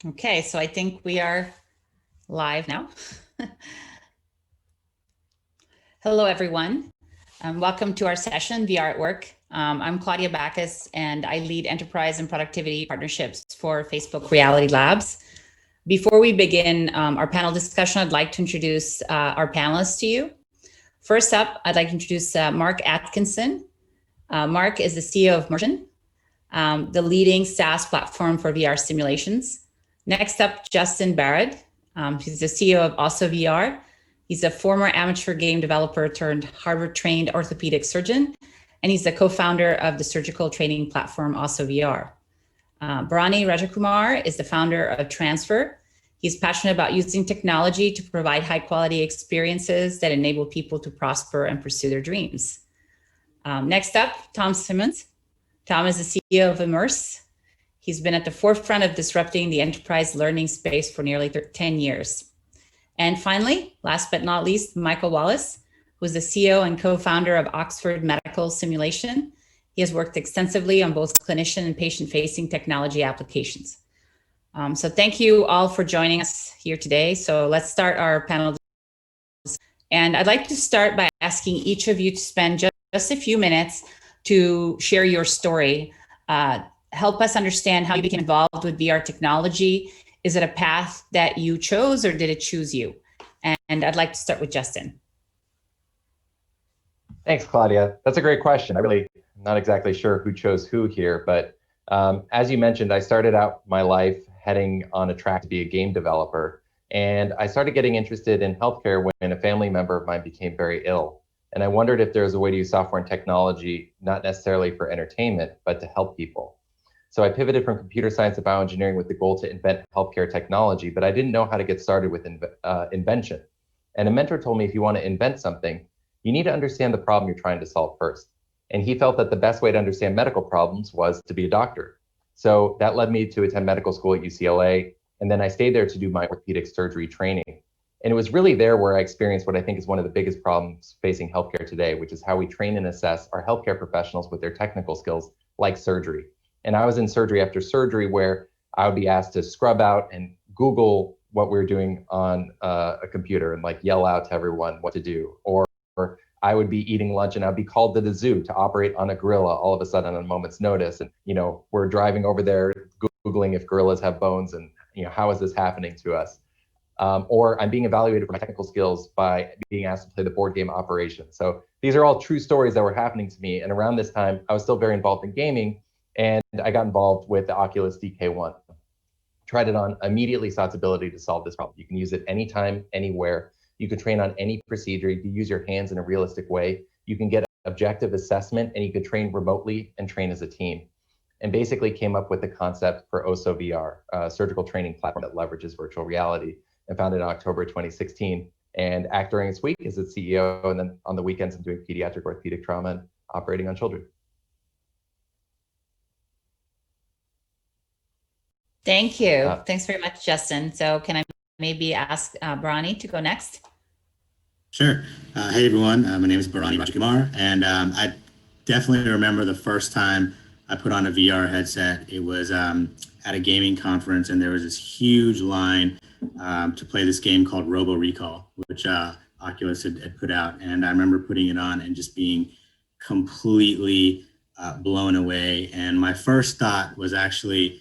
Okay, so I think we are live now. Hello, everyone. Welcome to our session, VR at Work. I'm Claudia Backus, and I lead enterprise and productivity partnerships for Facebook Reality Labs. Before we begin our panel discussion, I'd like to introduce our panelists to you. First up, I'd like to introduce Mark Atkinson. Mark is the CEO of Motion, the leading SaaS platform for VR simulations. Next up, Justin Barad. He's the CEO of Also VR. He's a former amateur game developer turned Harvard-trained orthopedic surgeon, and he's the co-founder of the surgical training platform Also VR. Bharani Rajakumar is the founder of Transfer. He's passionate about using technology to provide high-quality experiences that enable people to prosper and pursue their dreams. Next up, Tom Symonds. Tom is the CEO of Immerse. He's been at the forefront of disrupting the enterprise learning space for nearly 10 years. And finally, last but not least, Michael Wallace, who is the CEO and co-founder of Oxford Medical Simulation. He has worked extensively on both clinician and patient-facing technology applications. So thank you all for joining us here today. So let's start our panel. And I'd like to start by asking each of you to spend just a few minutes to share your story. Help us understand how you became involved with VR technology. Is it a path that you chose or did it choose you? And I'd like to start with Justin. Thanks, Claudia. That's a great question. I'm not exactly sure who chose who here, but as you mentioned, I started out my life heading on a track to be a game developer. And I started getting interested in healthcare when a family member of mine became very ill. And I wondered if there was a way to use software and technology, not necessarily for entertainment, but to help people. So I pivoted from computer science to bioengineering with the goal to invent healthcare technology, but I didn't know how to get started with invention. And a mentor told me if you want to invent something, you need to understand the problem you're trying to solve first. And he felt that the best way to understand medical problems was to be a doctor. So that led me to attend medical school at UCLA. And then I stayed there to do my orthopedic surgery training. And it was really there where I experienced what I think is one of the biggest problems facing healthcare today, which is how we train and assess our healthcare professionals with their technical skills like surgery. And I was in surgery after surgery where I would be asked to scrub out and Google what we were doing on a computer and like yell out to everyone what to do. Or I would be eating lunch and I'd be called to the zoo to operate on a gorilla all of a sudden on a moment's notice. And, we're driving over there, Googling if gorillas have bones and, how is this happening to us? Or I'm being evaluated for my technical skills by being asked to play the board game Operation. So these are all true stories that were happening to me. And around this time, I was still very involved in gaming. And I got involved with the Oculus DK1. Tried it on, immediately saw its ability to solve this problem. You can use it anytime, anywhere. You can train on any procedure. You can use your hands in a realistic way. You can get objective assessment and you can train remotely and train as a team. And basically came up with the concept for OSO VR, a surgical training platform that leverages virtual reality, and founded in October 2016. And act during its week as its CEO. And then on the weekends, I'm doing pediatric orthopedic trauma and operating on children. Thank you. Thanks very much, Justin. So can I maybe ask Bharani to go next? Sure. Hey, everyone. My name is Bharani Rajakumar, and I definitely remember the first time I put on a VR headset. It was at a gaming conference, and there was this huge line to play this game called Robo Recall, which Oculus had put out. And I remember putting it on and just being completely blown away. And my first thought was actually,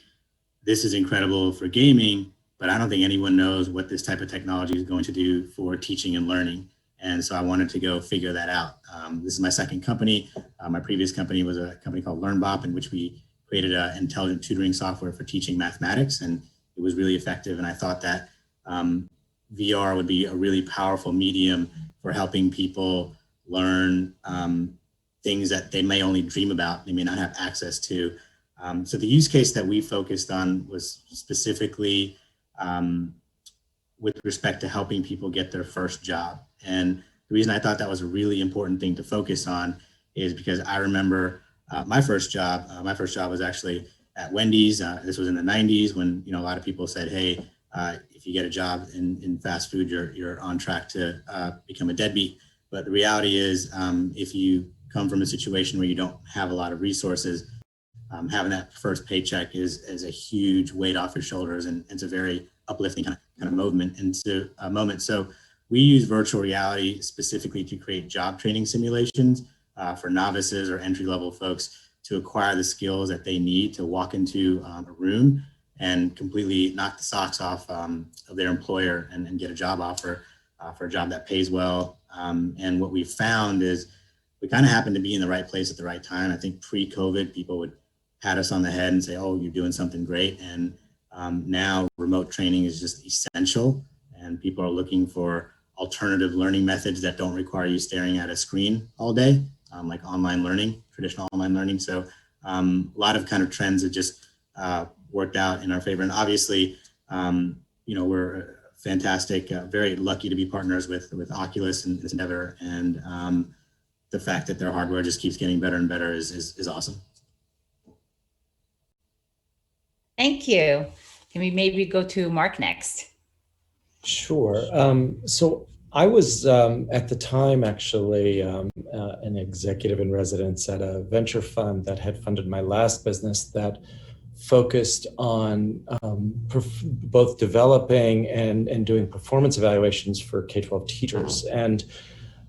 this is incredible for gaming, but I don't think anyone knows what this type of technology is going to do for teaching and learning. And so I wanted to go figure that out. This is my second company. My previous company was a company called LearnBop, in which we created intelligent tutoring software for teaching mathematics, and it was really effective. And I thought that VR would be a really powerful medium for helping people learn things that they may only dream about, they may not have access to. So the use case that we focused on was specifically with respect to helping people get their first job. And the reason I thought that was a really important thing to focus on is because I remember my first job. My first job was actually at Wendy's. This was in the 90s when a lot of people said, hey, if you get a job in fast food, you're on track to become a deadbeat. But the reality is, if you come from a situation where you don't have a lot of resources, having that first paycheck is a huge weight off your shoulders, and it's a very uplifting kind of moment into a moment. So we use virtual reality specifically to create job training simulations for novices or entry-level folks to acquire the skills that they need to walk into a room and completely knock the socks off of their employer and get a job offer for a job that pays well. And what we found is we kind of happened to be in the right place at the right time. I think pre-COVID, people would pat us on the head and say, oh, you're doing something great. And now remote training is just essential, and people are looking for alternative learning methods that don't require you staring at a screen all day, like online learning, traditional online learning. So a lot of kind of trends that just worked out in our favor. And obviously, we're fantastic, very lucky to be partners with Oculus and this endeavor. And the fact that their hardware just keeps getting better and better is awesome. Thank you. Can we maybe go to Mark next? Sure. So I was at the time actually an executive in residence at a venture fund that had funded my last business that focused on both developing and doing performance evaluations for K-12 teachers. And,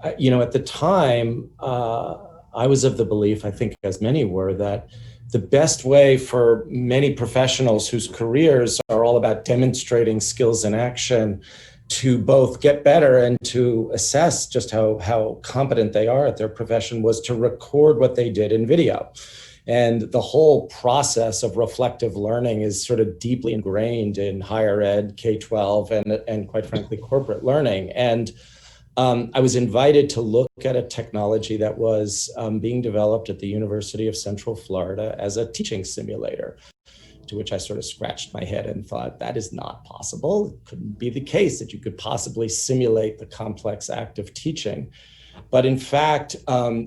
at the time, I was of the belief, I think as many were, that the best way for many professionals whose careers are all about demonstrating skills in action to both get better and to assess just how competent they are at their profession was to record what they did in video. And the whole process of reflective learning is sort of deeply ingrained in higher ed, K-12, and quite frankly, corporate learning. And I was invited to look at a technology that was being developed at the University of Central Florida as a teaching simulator, to which I sort of scratched my head and thought, that is not possible. It couldn't be the case that you could possibly simulate the complex act of teaching. But in fact,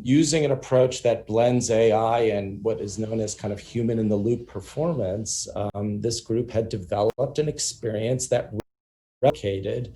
using an approach that blends AI and what is known as kind of human in the loop performance, this group had developed an experience that replicated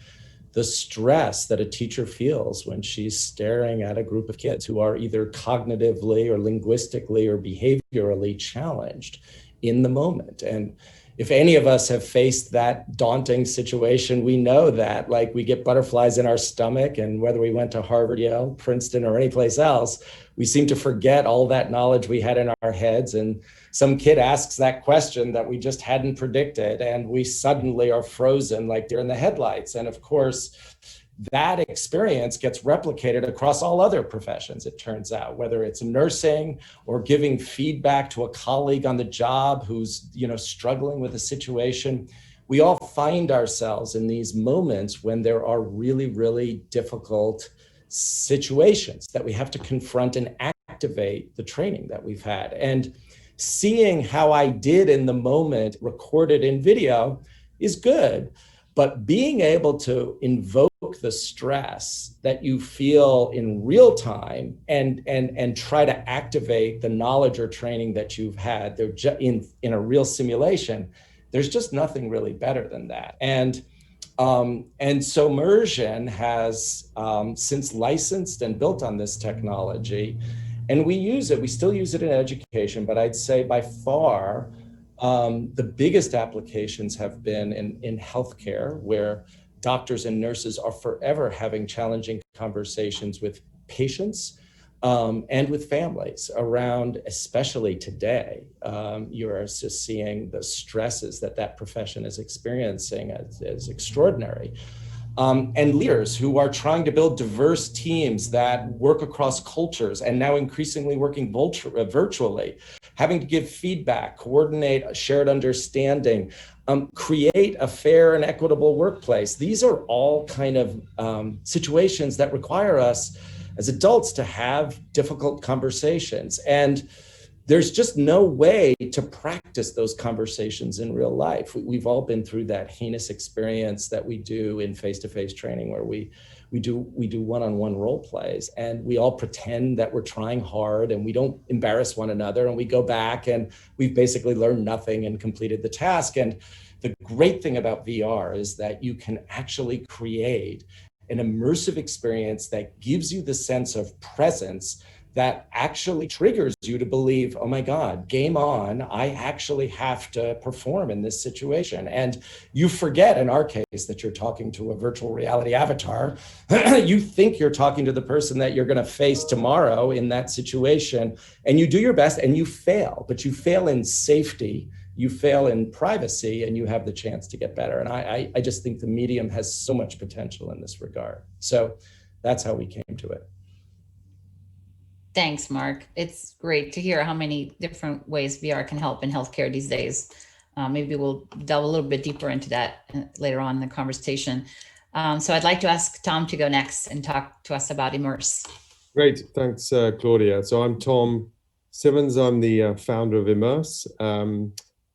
the stress that a teacher feels when she's staring at a group of kids who are either cognitively or linguistically or behaviorally challenged in the moment. And if any of us have faced that daunting situation, we know that, like, we get butterflies in our stomach, and whether we went to Harvard, Yale, Princeton, or any place else, we seem to forget all that knowledge we had in our heads. And some kid asks that question that we just hadn't predicted, and we suddenly are frozen like deer in the headlights. And of course, that experience gets replicated across all other professions, it turns out, whether it's nursing or giving feedback to a colleague on the job who's, struggling with a situation. We all find ourselves in these moments when there are really, really difficult situations that we have to confront and activate the training that we've had. And seeing how I did in the moment recorded in video is good, but being able to invoke the stress that you feel in real time and try to activate the knowledge or training that you've had in a real simulation, there's just nothing really better than that. And so Immersion has since licensed and built on this technology, and we use it. We still use it in education, but I'd say by far the biggest applications have been in healthcare, where doctors and nurses are forever having challenging conversations with patients and with families around, especially today, you're just seeing the stresses that profession is experiencing as extraordinary. And leaders who are trying to build diverse teams that work across cultures and now increasingly working virtually, having to give feedback, coordinate a shared understanding, create a fair and equitable workplace. These are all kind of situations that require us as adults to have difficult conversations. And there's just no way to practice those conversations in real life. We've all been through that heinous experience that we do in face-to-face training, where we do one-on-one role plays, and we all pretend that we're trying hard and we don't embarrass one another, and we go back and we've basically learned nothing and completed the task. And the great thing about VR is that you can actually create an immersive experience that gives you the sense of presence that actually triggers you to believe, oh my God, game on, I actually have to perform in this situation. And you forget, in our case, that you're talking to a virtual reality avatar. You think you're talking to the person that you're going to face tomorrow in that situation, and you do your best and you fail, but you fail in safety, you fail in privacy, and you have the chance to get better. And I just think the medium has so much potential in this regard. So that's how we came to it. Thanks, Mark. It's great to hear how many different ways VR can help in healthcare these days. Maybe we'll delve a little bit deeper into that later on in the conversation. So I'd like to ask Tom to go next and talk to us about Immerse. Great, thanks, Claudia. So I'm Tom Symonds. I'm the founder of Immerse.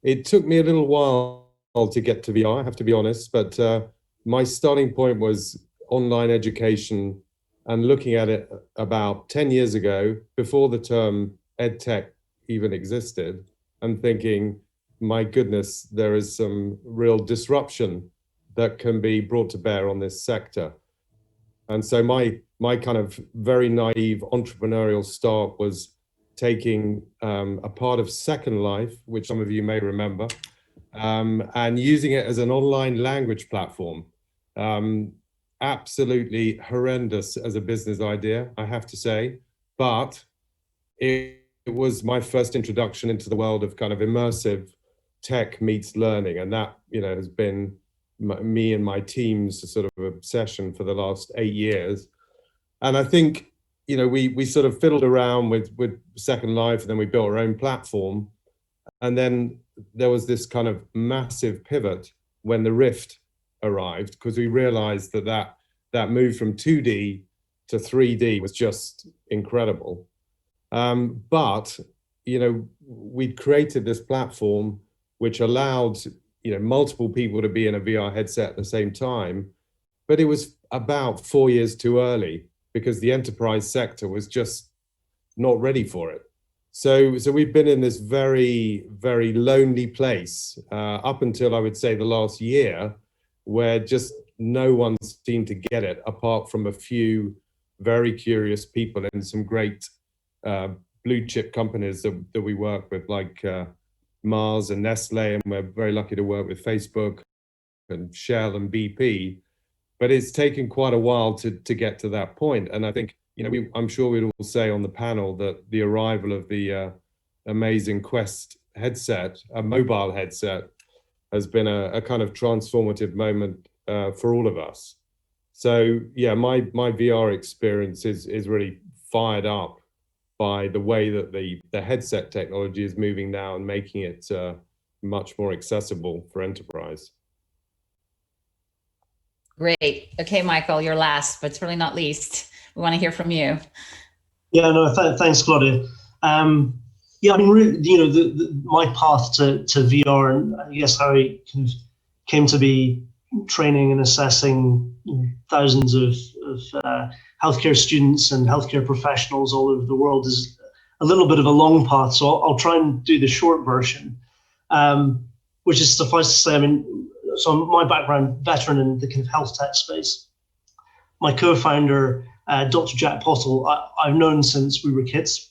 It took me a little while to get to VR, I have to be honest, but my starting point was online education and looking at it about 10 years ago, before the term EdTech even existed, and thinking, my goodness, there is some real disruption that can be brought to bear on this sector. And so my kind of very naive entrepreneurial start was taking a part of Second Life, which some of you may remember, and using it as an online language platform. Absolutely horrendous as a business idea, I have to say, but it was my first introduction into the world of kind of immersive tech meets learning, and that, you know, has been me and my team's sort of obsession for the last 8 years. And I think, you know, we sort of fiddled around with Second Life, and then we built our own platform, and then there was this kind of massive pivot when the Rift arrived, because we realized that move from 2D to 3D was just incredible. But, you know, we'd created this platform which allowed, you know, multiple people to be in a VR headset at the same time, but it was about 4 years too early because the enterprise sector was just not ready for it. So we've been in this very, very lonely place up until, I would say, the last year, where just no one seemed to get it, apart from a few very curious people and some great blue chip companies that we work with, like Mars and Nestle, and we're very lucky to work with Facebook and Shell and BP. But it's taken quite a while to get to that point. And I think, you know, I'm sure we'd all say on the panel that the arrival of the amazing Quest headset, a mobile headset, has been a kind of transformative moment for all of us. So yeah, my VR experience is really fired up by the way that the headset technology is moving now and making it much more accessible for enterprise. Great. Okay, Michael, you're last, but certainly not least. We want to hear from you. Yeah, no, thanks, Claudia. Yeah, I mean, really, you know, my path to VR, and I guess how I kind of came to be training and assessing, you know, thousands of healthcare students and healthcare professionals all over the world is a little bit of a long path. So I'll try and do the short version, which is, suffice to say, I mean, so my background, veteran in the kind of health tech space. My co-founder, Dr. Jack Pottle, I've known since we were kids.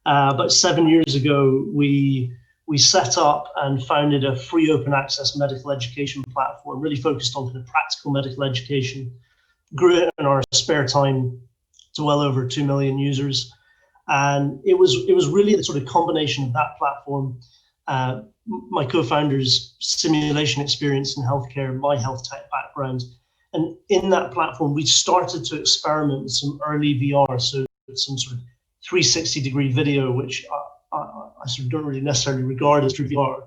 About 7 years ago, we set up and founded a free open access medical education platform, really focused on kind of practical medical education. Grew it in our spare time to well over 2 million users. And it was really the sort of combination of that platform, my co-founder's simulation experience in healthcare, my health tech background. And in that platform, we started to experiment with some early VR, so some sort of 360-degree video, which I sort of don't really necessarily regard as true VR.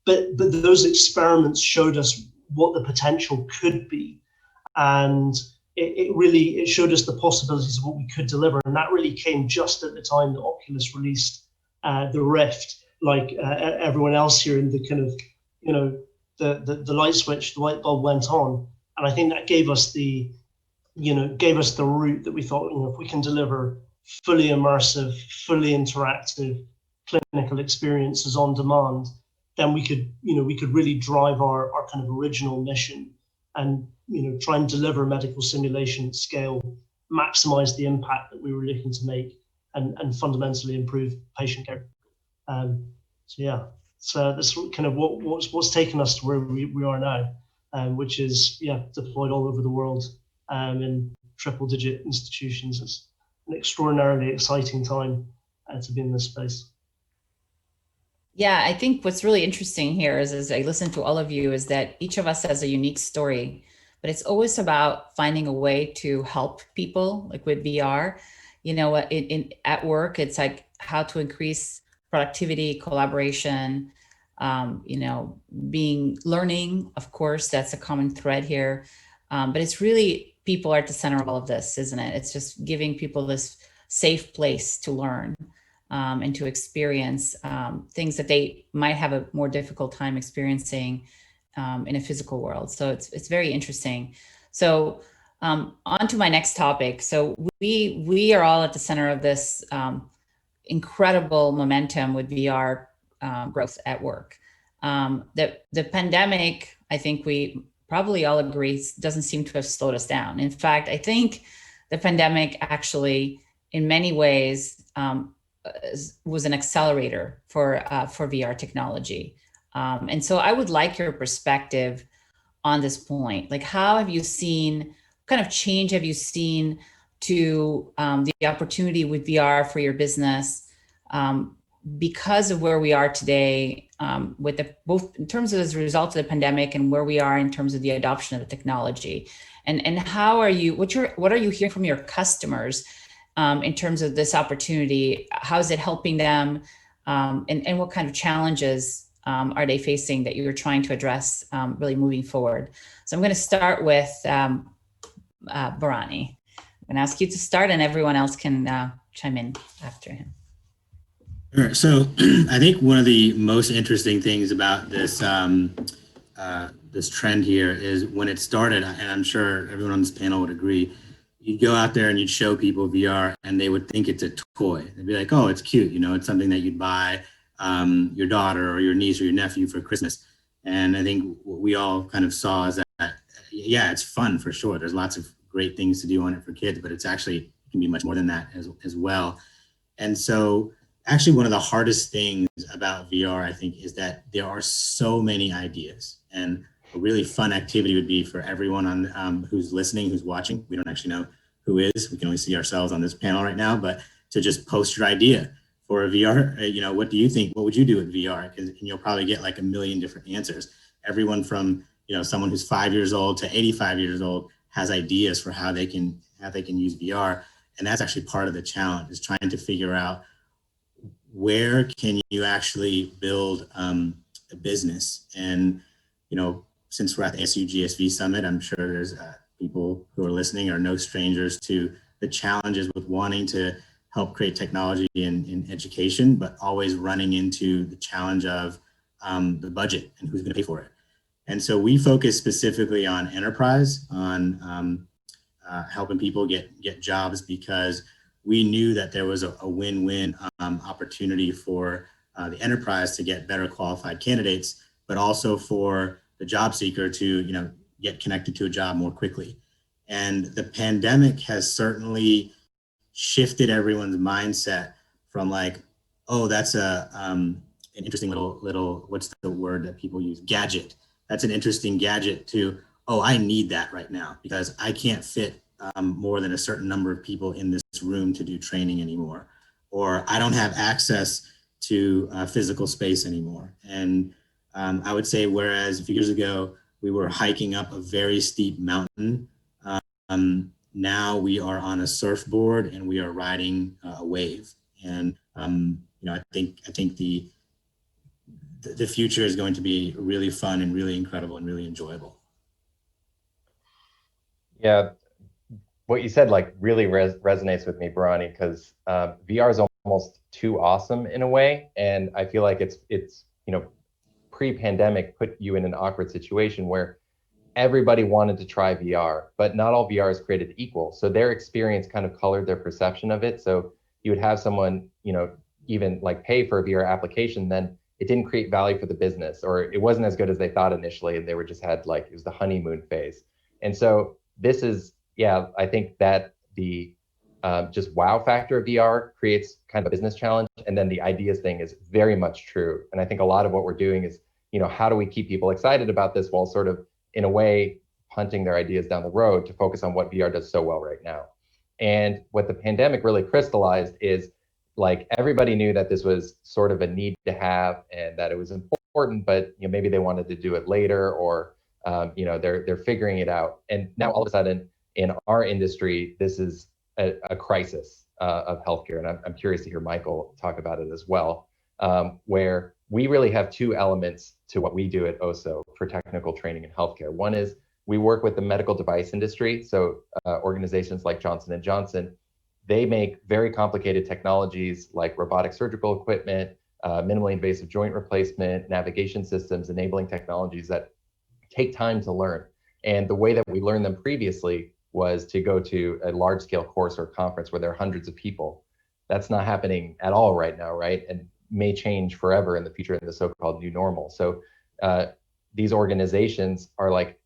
But those experiments showed us what the potential could be. And it really showed us the possibilities of what we could deliver. And that really came just at the time that Oculus released the Rift, like everyone else here in the kind of, you know, the light switch, the light bulb went on. And I think that gave us the route that we thought, you know, if we can deliver fully immersive, fully interactive clinical experiences on demand, then we could really drive our kind of original mission and, you know, try and deliver medical simulation at scale maximize the impact that we were looking to make and fundamentally improve patient care. So yeah, so that's kind of what's taken us to where we are now, which is deployed all over the world in triple-digit institutions. It's an extraordinarily exciting time to be in this space. Yeah, I think what's really interesting here is, as I listen to all of you, is that each of us has a unique story, but it's always about finding a way to help people, like with VR. You know, at work, it's like how to increase productivity, collaboration, learning, of course, that's a common thread here. But it's really people are at the center of all of this, isn't it? It's just giving people this safe place to learn and to experience things that they might have a more difficult time experiencing in a physical world. So it's very interesting. So on to my next topic. So we are all at the center of this incredible momentum with VR growth at work. The pandemic, I think we probably all agree, doesn't seem to have slowed us down. In fact, I think the pandemic actually, in many ways, was an accelerator for VR technology. And so I would like your perspective on this point. Like, how have you seen, what kind of change have you seen to the opportunity with VR for your business because of where we are today, with both in terms of as a result of the pandemic and where we are in terms of the adoption of the technology, and how are you? What are you hearing from your customers in terms of this opportunity? How is it helping them, and what kind of challenges are they facing that you're trying to address really moving forward? So I'm going to start with Bharani. I'm going to ask you to start, and everyone else can chime in after him. Sure. So I think one of the most interesting things about this this trend here is when it started, and I'm sure everyone on this panel would agree, you'd go out there and you'd show people VR and they would think it's a toy. They'd be like, oh, it's cute. You know, it's something that you'd buy your daughter or your niece or your nephew for Christmas. And I think what we all kind of saw is that, yeah, it's fun for sure. There's lots of great things to do on it for kids, but it's actually can be much more than that as well. And so actually one of the hardest things about VR, I think, is that there are so many ideas, and a really fun activity would be for everyone on who's listening, who's watching. We don't actually know who is. We can only see ourselves on this panel right now, but to just post your idea for a VR. You know, what do you think? What would you do with VR? And you'll probably get like a million different answers. Everyone from, you know, someone who's 5 years old to 85 years old has ideas for how they can use VR. And that's actually part of the challenge, is trying to figure out where can you actually build a business. And, you know, since we're at the SU GSV Summit, I'm sure there's people who are listening are no strangers to the challenges with wanting to help create technology in education, but always running into the challenge of the budget and who's going to pay for it. And so we focus specifically on enterprise, on helping people get jobs, because we knew that there was a win-win opportunity for the enterprise to get better qualified candidates, but also for the job seeker to, you know, get connected to a job more quickly. And the pandemic has certainly shifted everyone's mindset from like, oh, that's an interesting little, what's the word that people use? Gadget. That's an interesting gadget, to, oh, I need that right now because I can't fit more than a certain number of people in this room to do training anymore, or I don't have access to physical space anymore. And I would say, whereas a few years ago, we were hiking up a very steep mountain, now we are on a surfboard and we are riding a wave. And you know, I think the future is going to be really fun and really incredible and really enjoyable. Yeah, what you said like really resonates with me, Bharani, because VR is almost too awesome in a way, and I feel like it's you know, pre-pandemic put you in an awkward situation where everybody wanted to try VR, but not all VR is created equal. So their experience kind of colored their perception of it. So you would have someone, you know, even like pay for a VR application, then it didn't create value for the business, or it wasn't as good as they thought initially, and they were just had like, it was the honeymoon phase. And so this is, yeah, I think that the just wow factor of VR creates kind of a business challenge. And then the ideas thing is very much true. And I think a lot of what we're doing is, how do we keep people excited about this while sort of, in a way, punting their ideas down the road to focus on what VR does so well right now. And what the pandemic really crystallized is, like, everybody knew that this was sort of a need to have and that it was important, but maybe they wanted to do it later, or they're figuring it out. And now all of a sudden in our industry, this is a crisis of healthcare. And I'm curious to hear Michael talk about it as well, where we really have two elements to what we do at OSO for technical training in healthcare. One is we work with the medical device industry. So organizations like Johnson & Johnson, they make very complicated technologies like robotic surgical equipment, minimally invasive joint replacement, navigation systems, enabling technologies that take time to learn. And the way that we learned them previously was to go to a large scale course or conference where there are hundreds of people. That's not happening at all right now, right? And may change forever in the future in the so-called new normal. So these organizations are like,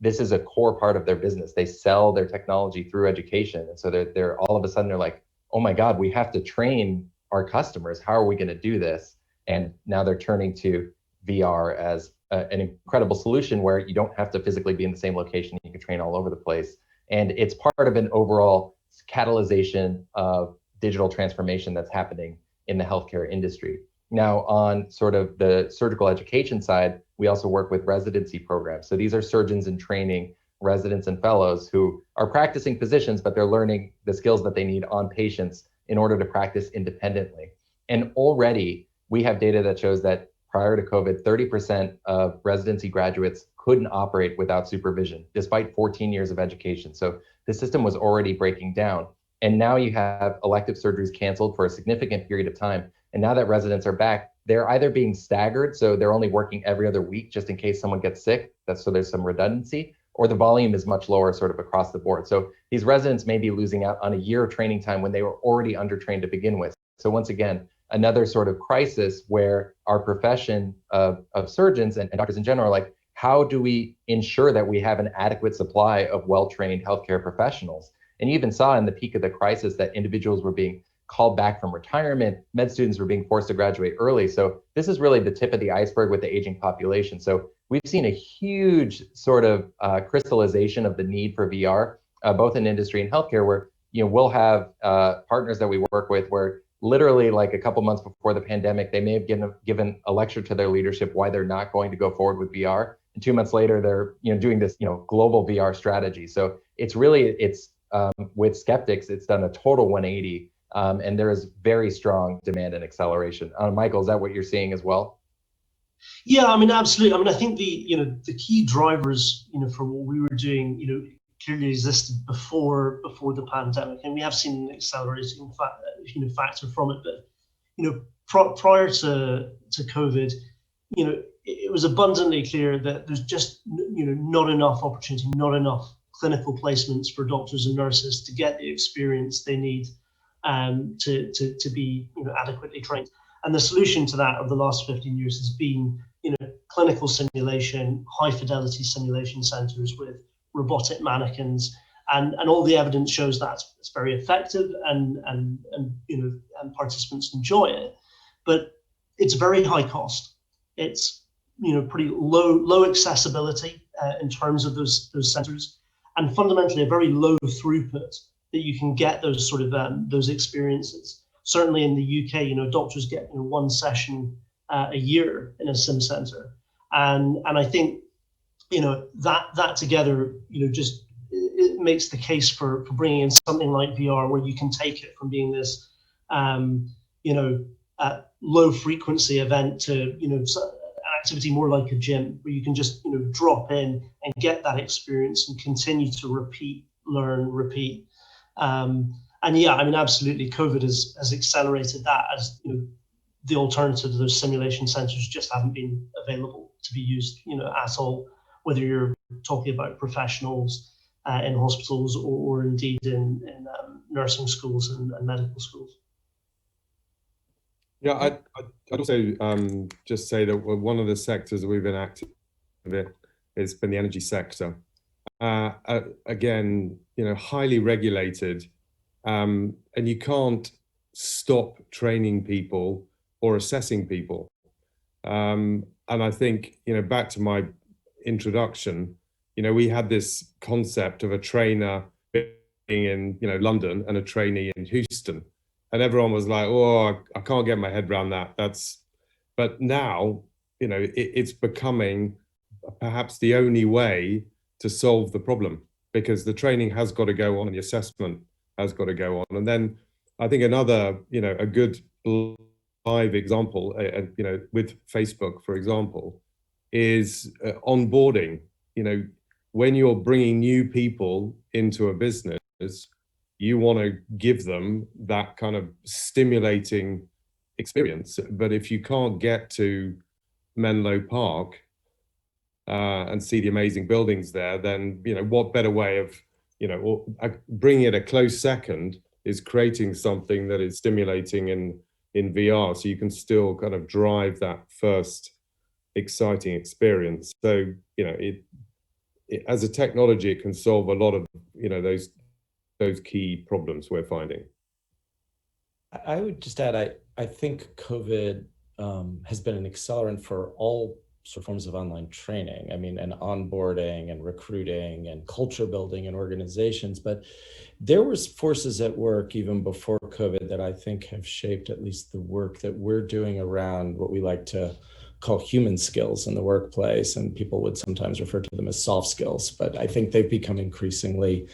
this is a core part of their business. They sell their technology through education. And so they're all of a sudden, they're like, oh my God, we have to train our customers. How are we going to do this? And now they're turning to VR as an incredible solution where you don't have to physically be in the same location. You can train all over the place. And it's part of an overall catalyzation of digital transformation that's happening in the healthcare industry. Now, on sort of the surgical education side, we also work with residency programs. So these are surgeons in training, residents and fellows who are practicing physicians, but they're learning the skills that they need on patients in order to practice independently. And already we have data that shows that prior to COVID, 30% of residency graduates couldn't operate without supervision, despite 14 years of education. So the system was already breaking down. And now you have elective surgeries canceled for a significant period of time. And now that residents are back, they're either being staggered, so they're only working every other week just in case someone gets sick, so there's some redundancy, or the volume is much lower sort of across the board. So these residents may be losing out on a year of training time when they were already undertrained to begin with. So once again, another sort of crisis where our profession of surgeons and doctors in general are like, how do we ensure that we have an adequate supply of well-trained healthcare professionals? And you even saw in the peak of the crisis that individuals were being called back from retirement, med students were being forced to graduate early. So this is really the tip of the iceberg with the aging population. So we've seen a huge sort of crystallization of the need for VR, both in industry and healthcare, where we'll have partners that we work with where literally like a couple months before the pandemic, they may have given a lecture to their leadership why they're not going to go forward with VR. And 2 months later, they're doing this global VR strategy. So it's with skeptics, it's done a total 180. And there is very strong demand and acceleration. Michael, is that what you're seeing as well? Yeah, I mean, absolutely. I mean, I think the key drivers, for what we were doing, clearly existed before the pandemic, and we have seen an accelerating factor from it. But prior to COVID, it was abundantly clear that there's just not enough opportunity, not enough clinical placements for doctors and nurses to get the experience they need to be adequately trained. And the solution to that over the last 15 years has been clinical simulation, high fidelity simulation centers with robotic mannequins, and all the evidence shows that it's very effective and participants enjoy it, but it's very high cost. It's pretty low accessibility in terms of those centers, and fundamentally a very low throughput that you can get those sort of those experiences. Certainly in the UK, doctors get one session a year in a sim center, and I think that together just it makes the case for bringing in something like VR, where you can take it from being this low frequency event to an activity more like a gym, where you can just drop in and get that experience and continue to learn, repeat. And yeah, I mean, absolutely, COVID has accelerated that, as the alternative to those simulation centers just haven't been available to be used at all, whether you're talking about professionals in hospitals or indeed in nursing schools and medical schools. Yeah, I'd also just say that one of the sectors that we've been active in has been the energy sector. again, highly regulated, and you can't stop training people or assessing people. And I think, back to my introduction, we had this concept of a trainer being in, London and a trainee in Houston. And everyone was like, oh, I can't get my head around that. But now, it's becoming perhaps the only way to solve the problem, because the training has got to go on and the assessment has got to go on. And then I think another, a good live example, with Facebook, for example, is onboarding. When you're bringing new people into a business, you want to give them that kind of stimulating experience. But if you can't get to Menlo Park and see the amazing buildings there, then what better way of bringing it a close second is creating something that is stimulating in VR, so you can still kind of drive that first exciting experience. So as a technology, it can solve a lot of those key problems we're finding. I would just add, I think COVID has been an accelerant for all sort of forms of online training. I mean, and onboarding and recruiting and culture building in organizations. But there was forces at work even before COVID that I think have shaped at least the work that we're doing around what we like to call human skills in the workplace. And people would sometimes refer to them as soft skills, but I think they've become increasingly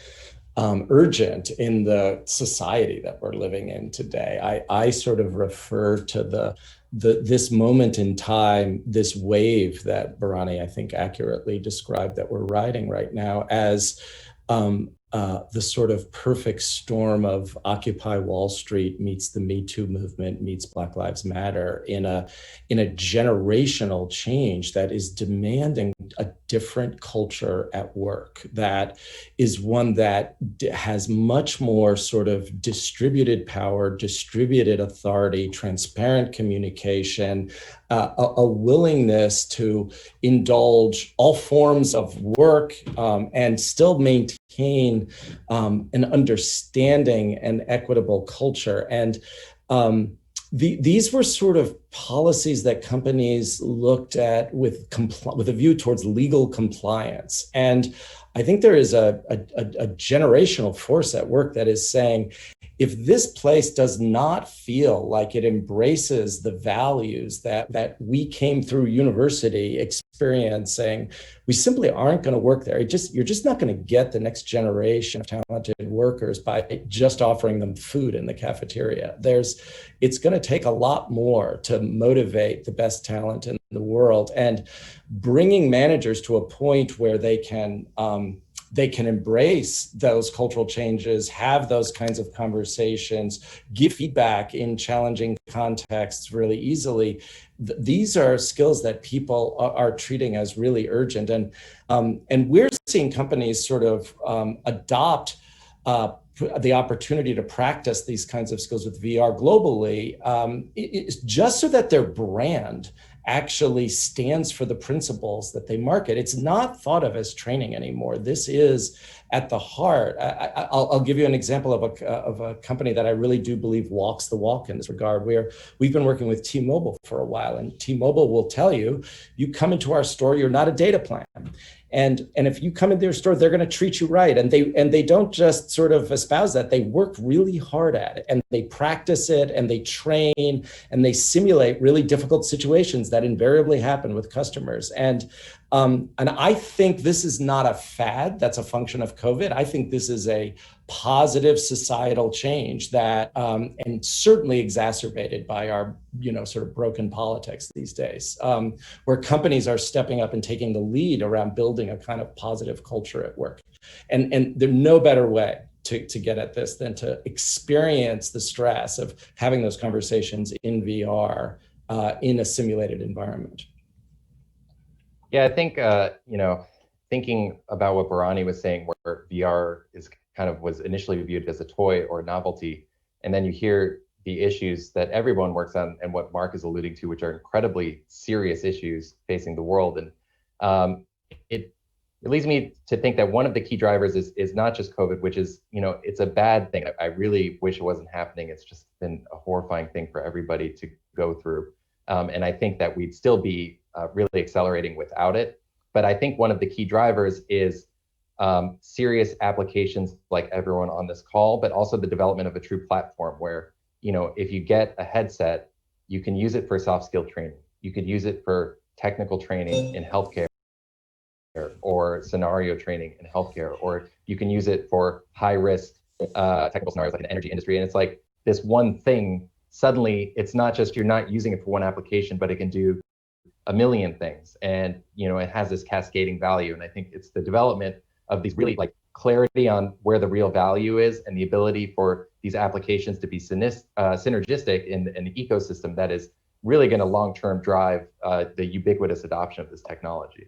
urgent in the society that we're living in today. I sort of refer to this moment in time, this wave that Bharani, I think, accurately described that we're riding right now as the sort of perfect storm of Occupy Wall Street meets the Me Too movement meets Black Lives Matter in a generational change that is demanding a different culture at work, that is one that has much more sort of distributed power, distributed authority, transparent communication, a willingness to indulge all forms of work and still maintain an understanding and equitable culture. And these were sort of policies that companies looked at with a view towards legal compliance. And I think there is a generational force at work that is saying, if this place does not feel like it embraces the values that we came through university experiencing, we simply aren't going to work there. You're just not going to get the next generation of talented workers by just offering them food in the cafeteria. It's going to take a lot more to motivate the best talent in the world, and bringing managers to a point where they can embrace those cultural changes, have those kinds of conversations, give feedback in challenging contexts really easily. These are skills that people are treating as really urgent. And we're seeing companies sort of adopt the opportunity to practice these kinds of skills with VR globally, just so that their brand actually stands for the principles that they market. It's not thought of as training anymore. This is at the heart. I'll give you an example of a company that I really do believe walks the walk in this regard. We've been working with T-Mobile for a while, and T-Mobile will tell you, you come into our store, you're not a data plan. And if you come into their store, they're going to treat you right. And they don't just sort of espouse that, they work really hard at it, and they practice it, and they train, and they simulate really difficult situations that invariably happen with customers. And I think this is not a fad that's a function of COVID. I think this is a positive societal change that, and certainly exacerbated by our, sort of broken politics these days, where companies are stepping up and taking the lead around building a kind of positive culture at work. And there's no better way to get at this than to experience the stress of having those conversations in VR in a simulated environment. Yeah, I think, thinking about what Bharani was saying, where VR was initially viewed as a toy or a novelty, and then you hear the issues that everyone works on and what Mark is alluding to, which are incredibly serious issues facing the world. And it leads me to think that one of the key drivers is not just COVID, which is, it's a bad thing. I really wish it wasn't happening. It's just been a horrifying thing for everybody to go through. And I think that we'd still be really accelerating without it. But I think one of the key drivers is serious applications like everyone on this call, but also the development of a true platform where, if you get a headset, you can use it for soft skill training. You could use it for technical training in healthcare or scenario training in healthcare, or you can use it for high risk technical scenarios like an energy industry. And it's like this one thing, suddenly it's not just you're not using it for one application, but it can do a million things. And, it has this cascading value. And I think it's the development of these really like clarity on where the real value is and the ability for these applications to be synergistic in an ecosystem that is really going to long-term drive the ubiquitous adoption of this technology.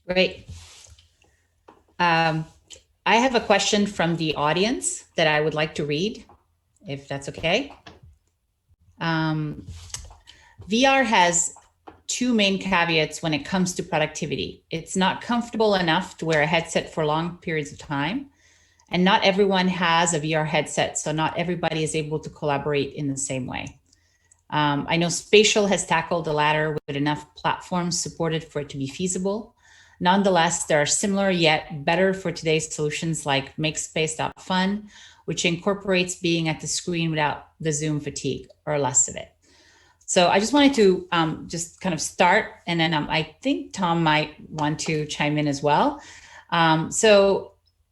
Great. I have a question from the audience that I would like to read, if that's okay. VR has two main caveats when it comes to productivity. It's not comfortable enough to wear a headset for long periods of time, and not everyone has a VR headset, so not everybody is able to collaborate in the same way. I know Spatial has tackled the latter with enough platforms supported for it to be feasible. Nonetheless, there are similar yet better for today's solutions like MakeSpace.fun, which incorporates being at the screen without the Zoom fatigue or less of it. So I just wanted to just kind of start, and then I think Tom might want to chime in as well.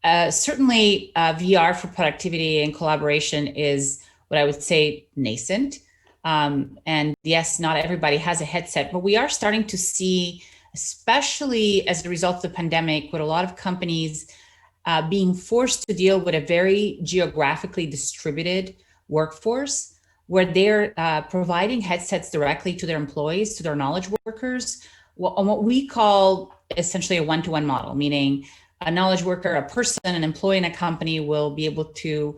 Certainly VR for productivity and collaboration is what I would say nascent. And yes, not everybody has a headset, but we are starting to see, especially as a result of the pandemic, with a lot of companies being forced to deal with a very geographically distributed workforce, where they're providing headsets directly to their employees, to their knowledge workers, on what we call essentially a one-to-one model, meaning a knowledge worker, a person, an employee in a company will be able to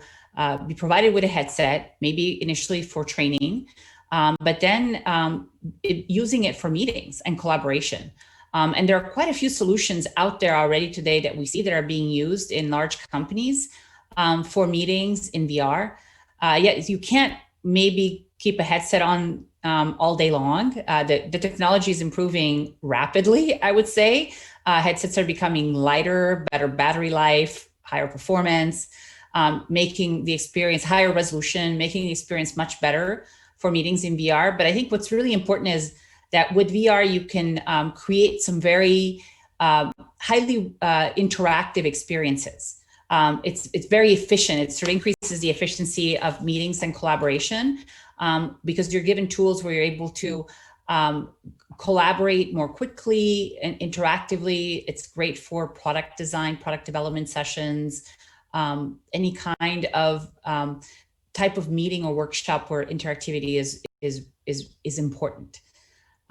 be provided with a headset, maybe initially for training, but then using it for meetings and collaboration. And there are quite a few solutions out there already today that we see that are being used in large companies for meetings in VR. Yet you can't maybe keep a headset on all day long. The technology is improving rapidly, I would say. Headsets are becoming lighter, better battery life, higher performance, making the experience higher resolution, making the experience much better for meetings in VR. But I think what's really important is that with VR, you can create some very highly interactive experiences. It's very efficient. It sort of increases the efficiency of meetings and collaboration because you're given tools where you're able to collaborate more quickly and interactively. It's great for product design, product development sessions, any kind of type of meeting or workshop where interactivity is important.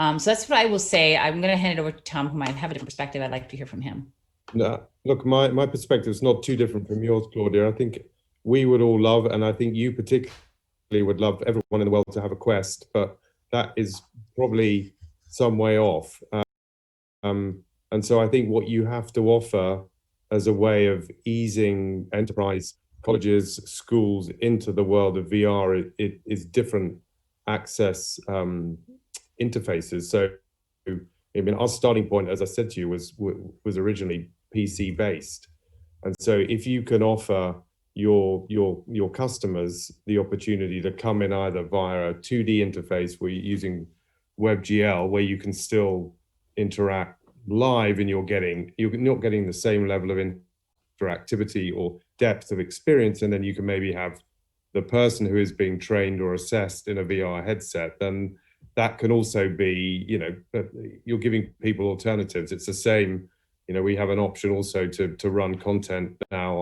So that's what I will say. I'm going to hand it over to Tom, who might have a different perspective. I'd like to hear from him. No, look, my perspective is not too different from yours, Claudia. I think we would all love, and I think you particularly would love everyone in the world to have a Quest, but that is probably some way off. And so I think what you have to offer as a way of easing enterprise colleges, schools into the world of VR is different access interfaces. So, I mean, our starting point, as I said to you, was originally PC based, and so if you can offer your customers the opportunity to come in either via a 2D interface where you're using WebGL, where you can still interact live, and you're not getting the same level of interactivity or depth of experience, and then you can maybe have the person who is being trained or assessed in a VR headset, then that can also be, you're giving people alternatives. It's the same, we have an option also to run content now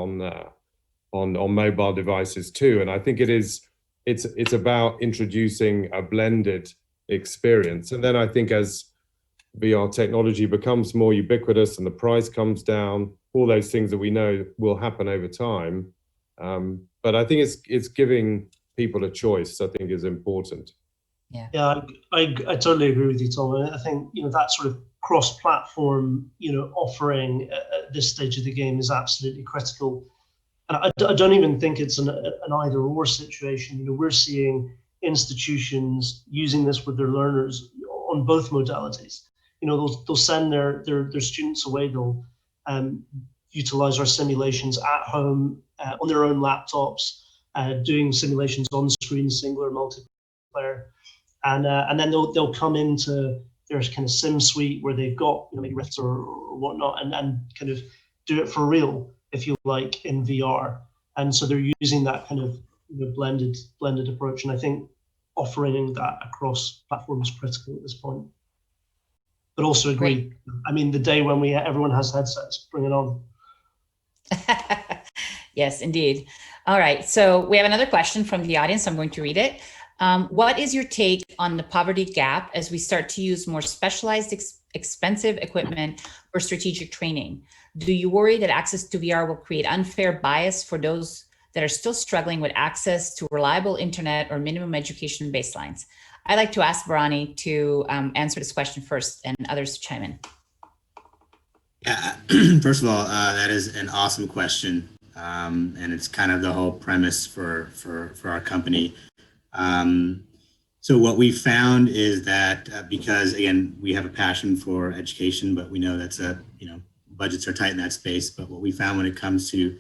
on mobile devices too. And I think it's about introducing a blended experience. And then I think as VR technology becomes more ubiquitous and the price comes down, all those things that we know will happen over time. But I think it's giving people a choice, I think, is important. Yeah, I totally agree with you, Tom. And I think that sort of cross-platform, offering at this stage of the game is absolutely critical. And I don't even think it's an either-or situation. We're seeing institutions using this with their learners on both modalities. They'll send their students away. They'll utilize our simulations at home on their own laptops, doing simulations on screen, singular, multiplayer, and then they'll come into their kind of sim suite where they've got maybe Rifts or whatnot, and kind of do it for real, if you like, in VR. And so they're using that kind of blended approach, and I think offering that across platforms is critical at this point. But also agree. Great. I mean, the day when everyone has headsets, bring it on. Yes, indeed. All right, so we have another question from the audience. I'm going to read it. What is your take on the poverty gap as we start to use more specialized, expensive equipment for strategic training? Do you worry that access to VR will create unfair bias for those that are still struggling with access to reliable internet or minimum education baselines? I'd like to ask Bharani to answer this question first and others to chime in. Yeah, first of all, that is an awesome question. And it's kind of the whole premise for our company. So what we found is that because, again, we have a passion for education, but we know that's budgets are tight in that space. But what we found when it comes to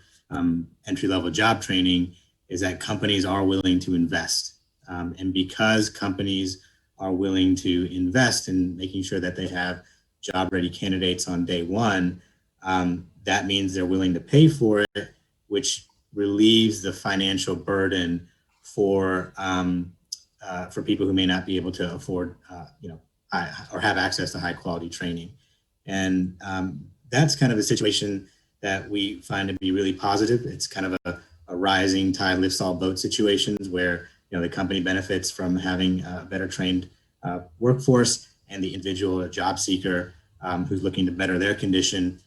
entry-level job training is that companies are willing to invest. And because companies are willing to invest in making sure that they have job-ready candidates on day one, that means they're willing to pay for it, which relieves the financial burden for people who may not be able to afford, or have access to high-quality training. And that's kind of a situation that we find to be really positive. It's kind of a rising tide lifts all boats situations where the company benefits from having a better trained workforce, and the individual job seeker who's looking to better their condition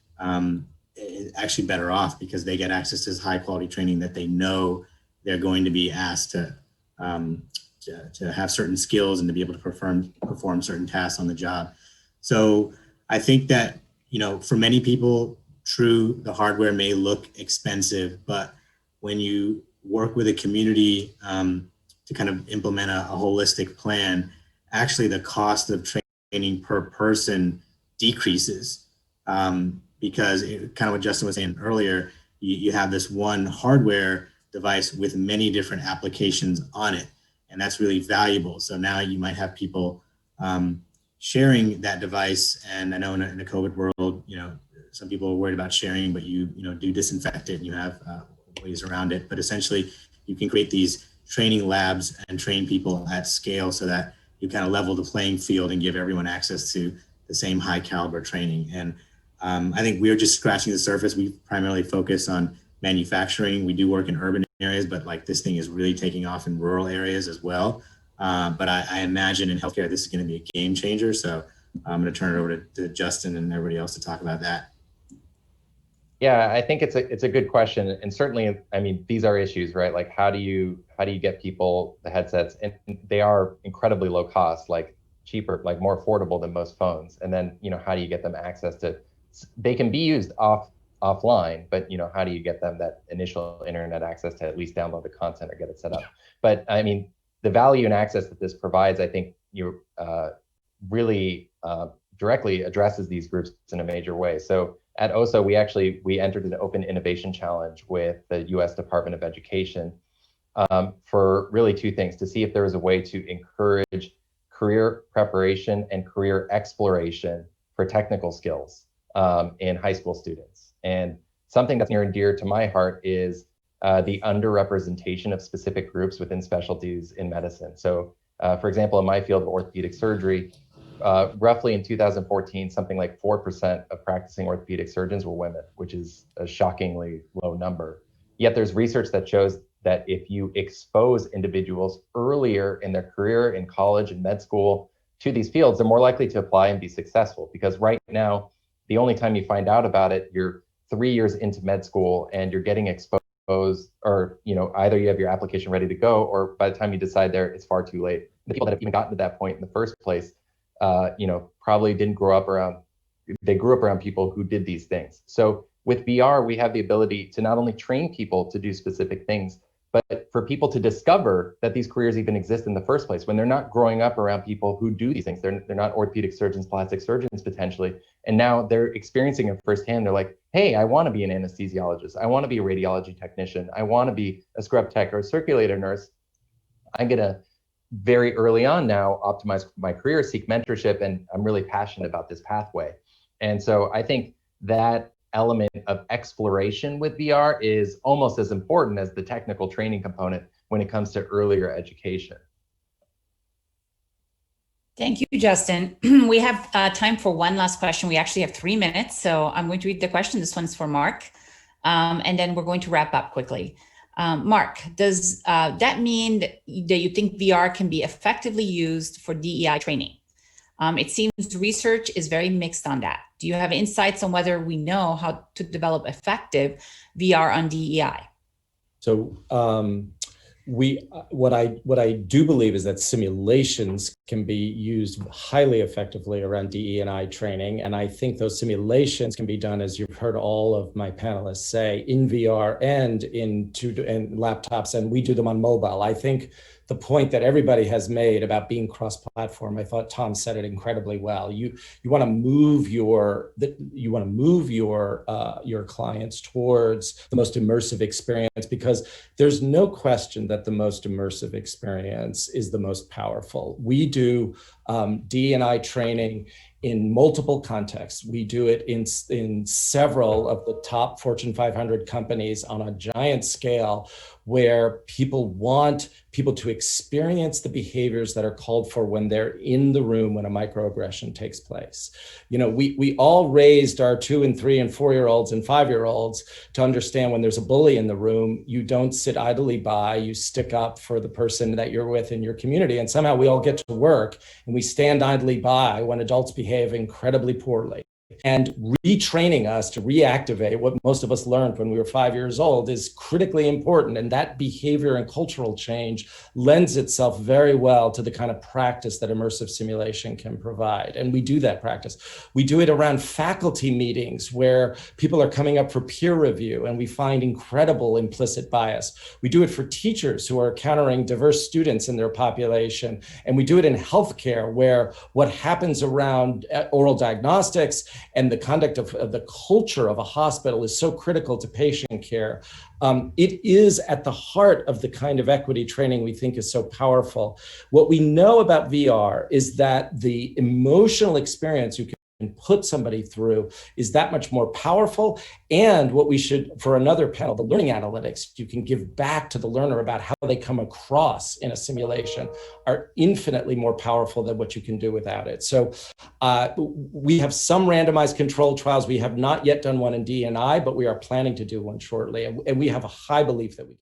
is actually better off because they get access to this high quality training that they know they're going to be asked to have certain skills and to be able to perform certain tasks on the job. So I think that, for many people, true, the hardware may look expensive, but when you work with a community to kind of implement a holistic plan, actually the cost of training per person decreases because kind of what Justin was saying earlier, you have this one hardware device with many different applications on it, and that's really valuable. So now you might have people sharing that device, and I know in the COVID world, some people are worried about sharing, but you do disinfect it and you have ways around it. But essentially, you can create these training labs and train people at scale so that you kind of level the playing field and give everyone access to the same high caliber training. And I think we're just scratching the surface. We primarily focus on manufacturing. We do work in urban areas, but this thing is really taking off in rural areas as well. But I imagine in healthcare, this is going to be a game changer. So I'm going to turn it over to Justin and everybody else to talk about that. Yeah, I think it's a good question, and certainly, I mean, these are issues, right? Like, how do you get people the headsets, and they are incredibly low cost, like cheaper, like more affordable than most phones. And then, how do you get them access to? They can be used offline, but how do you get them that initial internet access to at least download the content or get it set up? But I mean, the value and access that this provides, I think, really directly addresses these groups in a major way. So at OSA, we entered an open innovation challenge with the U.S. Department of Education for really two things: to see if there was a way to encourage career preparation and career exploration for technical skills in high school students. And something that's near and dear to my heart is the underrepresentation of specific groups within specialties in medicine. So, for example, in my field of orthopedic surgery, roughly in 2014, something like 4% of practicing orthopedic surgeons were women, which is a shockingly low number. Yet there's research that shows that if you expose individuals earlier in their career in college and med school to these fields, they're more likely to apply and be successful. Because right now, the only time you find out about it, you're 3 years into med school and you're getting exposed, or either you have your application ready to go, or by the time you decide there, it's far too late. The people that have even gotten to that point in the first place, probably didn't grow up around, they grew up around people who did these things. So with VR, we have the ability to not only train people to do specific things, but for people to discover that these careers even exist in the first place when they're not growing up around people who do these things. They're not orthopedic surgeons, plastic surgeons potentially. And now they're experiencing it firsthand. They're like, hey, I want to be an anesthesiologist. I want to be a radiology technician. I want to be a scrub tech or a circulator nurse. I'm going to very early on now optimize my career, seek mentorship, and I'm really passionate about this pathway. And so I think that element of exploration with VR is almost as important as the technical training component when it comes to earlier education. Thank you, Justin. We have time for one last question. We actually have 3 minutes, so I'm going to read the question. This one's for Mark, and then we're going to wrap up quickly. Mark, does that mean that you think VR can be effectively used for DEI training? It seems research is very mixed on that. Do you have insights on whether we know how to develop effective VR on DEI? So what I do believe is that simulations can be used highly effectively around DE&I training. And I think those simulations can be done, as you've heard all of my panelists say, in VR and in laptops, and we do them on mobile. I think the point that everybody has made about being cross-platform, I thought Tom said it incredibly well. You want to move your clients towards the most immersive experience, because there's no question that the most immersive experience is the most powerful. We do D&I training in multiple contexts. We do it in several of the top Fortune 500 companies on a giant scale, where people want people to experience the behaviors that are called for when they're in the room when a microaggression takes place. You know, we all raised our 2 and 3 and 4-year-olds and 5-year-olds to understand when there's a bully in the room, you don't sit idly by, you stick up for the person that you're with in your community. And somehow we all get to work and we stand idly by when adults behave incredibly poorly. And retraining us to reactivate what most of us learned when we were 5 years old is critically important. And that behavior and cultural change lends itself very well to the kind of practice that immersive simulation can provide. And we do that practice. We do it around faculty meetings where people are coming up for peer review and we find incredible implicit bias. We do it for teachers who are encountering diverse students in their population. And we do it in healthcare, where what happens around oral diagnostics and the conduct of the culture of a hospital is so critical to patient care. It is at the heart of the kind of equity training we think is so powerful. What we know about VR is that the emotional experience you can put somebody through is that much more powerful. And what we should, for another panel, the learning analytics you can give back to the learner about how they come across in a simulation are infinitely more powerful than what you can do without it. So we have some randomized controlled trials. We have not yet done one in D&I, but we are planning to do one shortly. And we have a high belief that we